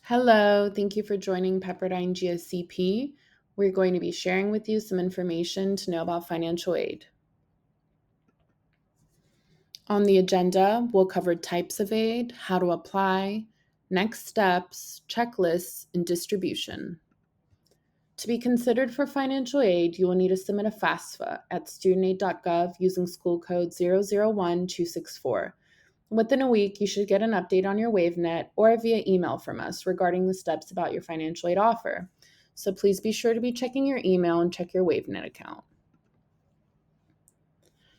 Hello, thank you for joining Pepperdine GSEP. We're going to be sharing with you some information to know about financial aid. On the agenda, we'll cover types of aid, how to apply, next steps, checklists, and distribution. To be considered for financial aid, you will need to submit a FAFSA at studentaid.gov using school code 001264. Within a week, you should get an update on your WaveNet or via email from us regarding the steps about your financial aid offer. So please be sure to be checking your email and check your WaveNet account.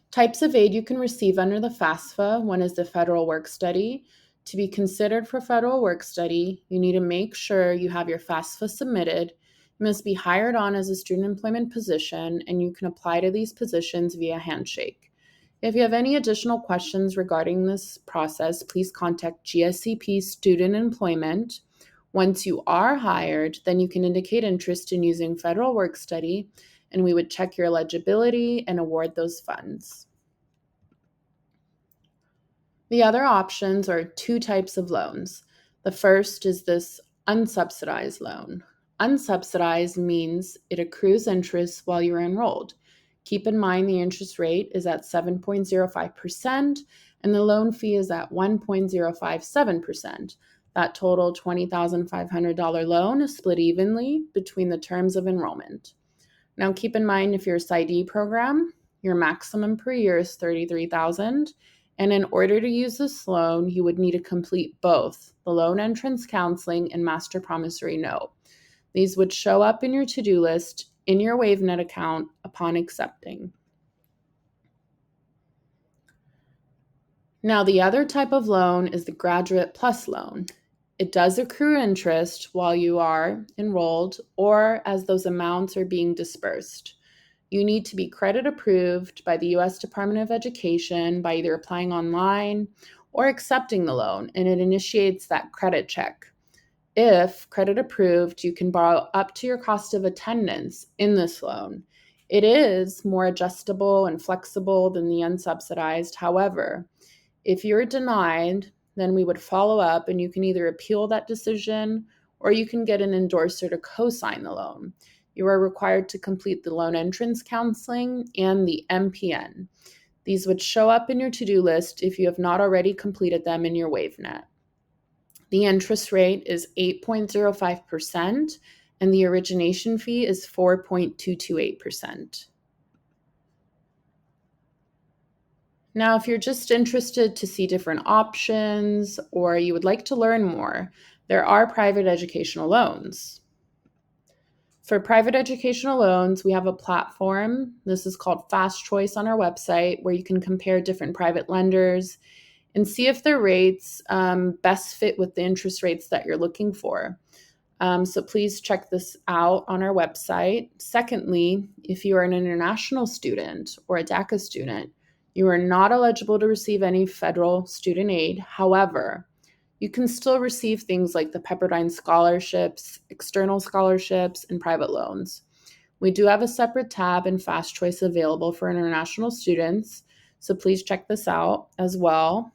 Types of aid you can receive under the FAFSA. One is the federal work study. To be considered for federal work study, you need to make sure you have your FAFSA submitted. You must be hired on as a student employment position, and you can apply to these positions via handshake. If you have any additional questions regarding this process, please contact GSCP Student Employment. Once you are hired, then you can indicate interest in using federal work study, and we would check your eligibility and award those funds. The other options are two types of loans. The first is this unsubsidized loan. Unsubsidized means it accrues interest while you're enrolled. Keep in mind the interest rate is at 7.05% and the loan fee is at 1.057%. That total $20,500 loan is split evenly between the terms of enrollment. Now keep in mind if you're a PsyD program, your maximum per year is $33,000. And in order to use this loan, you would need to complete both the loan entrance counseling and master promissory note. These would show up in your to-do list in your WaveNet account upon accepting. Now, the other type of loan is the Graduate Plus loan. It does accrue interest while you are enrolled or as those amounts are being disbursed. You need to be credit approved by the U.S. Department of Education by either applying online or accepting the loan, and it initiates that credit check. If credit approved, you can borrow up to your cost of attendance in this loan. It is more adjustable and flexible than the unsubsidized. However, if you're denied, then we would follow up and you can either appeal that decision or you can get an endorser to co-sign the loan. You are required to complete the loan entrance counseling and the MPN. These would show up in your to-do list if you have not already completed them in your WaveNet. The interest rate is 8.05% and the origination fee is 4.228%. Now, if you're just interested to see different options or you would like to learn more, there are private educational loans. For private educational loans, we have a platform. This is called Fast Choice on our website, where you can compare different private lenders and see if their rates best fit with the interest rates that you're looking for. So please check this out on our website. Secondly, if you are an international student or a DACA student, you are not eligible to receive any federal student aid. However, you can still receive things like the Pepperdine scholarships, external scholarships, and private loans. We do have a separate tab in Fast Choice available for international students, so please check this out as well.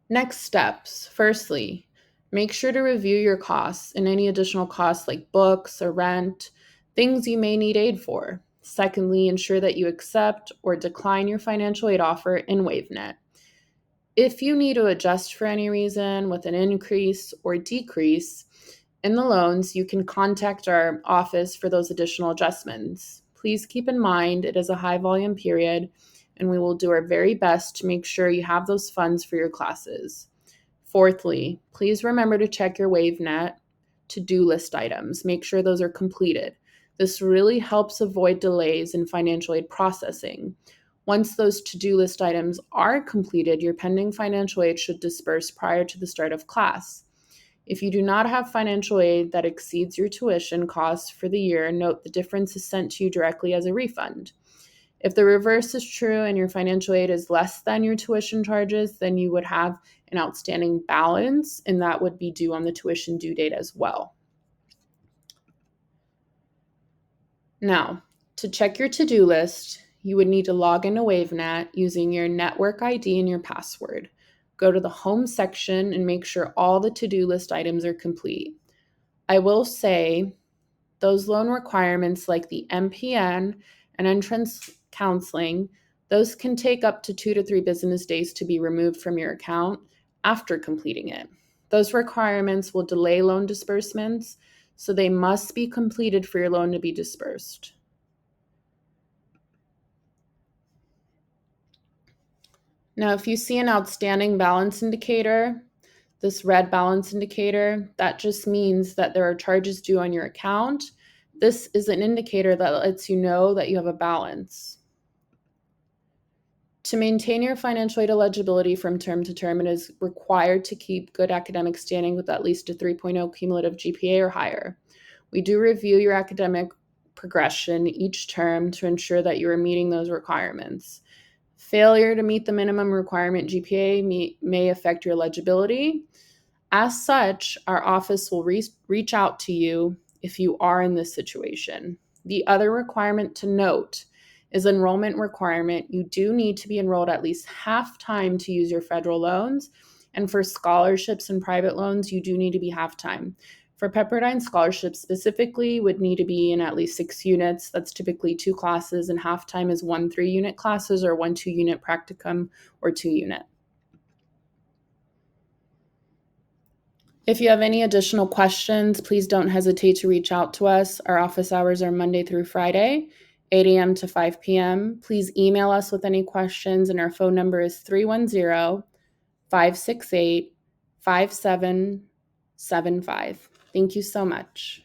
Next steps. Firstly, make sure to review your costs and any additional costs like books or rent, things you may need aid for. Secondly, ensure that you accept or decline your financial aid offer in WaveNet. If you need to adjust for any reason with an increase or decrease in the loans, you can contact our office for those additional adjustments. Please keep in mind it is a high volume period and we will do our very best to make sure you have those funds for your classes. Fourthly, please remember to check your WaveNet to-do list items. Make sure those are completed. This really helps avoid delays in financial aid processing. Once those to-do list items are completed, your pending financial aid should disperse prior to the start of class. If you do not have financial aid that exceeds your tuition costs for the year, note the difference is sent to you directly as a refund. If the reverse is true and your financial aid is less than your tuition charges, then you would have an outstanding balance, and that would be due on the tuition due date as well. Now, to check your to-do list, you would need to log into WaveNet using your network ID and your password. Go to the home section and make sure all the to-do list items are complete. I will say those loan requirements like the MPN and entrance counseling, those can take up to 2 to 3 business days to be removed from your account after completing it. Those requirements will delay loan disbursements, so they must be completed for your loan to be disbursed. Now, if you see an outstanding balance indicator, this red balance indicator, that just means that there are charges due on your account. This is an indicator that lets you know that you have a balance. To maintain your financial aid eligibility from term to term, it is required to keep good academic standing with at least a 3.0 cumulative GPA or higher. We do review your academic progression each term to ensure that you are meeting those requirements. Failure to meet the minimum requirement GPA may affect your eligibility. As such, our office will reach out to you if you are in this situation. The other requirement to note is enrollment requirement. You do need to be enrolled at least half time to use your federal loans. And for scholarships and private loans, you do need to be half time. For Pepperdine scholarships specifically, would need to be in at least 6 units. That's typically 2 classes, and half time is 1 3-unit classes or 1 2-unit practicum or 2-unit. If you have any additional questions, please don't hesitate to reach out to us. Our office hours are Monday through Friday, 8 a.m. to 5 p.m. Please email us with any questions, and our phone number is 310-568-5775. Thank you so much.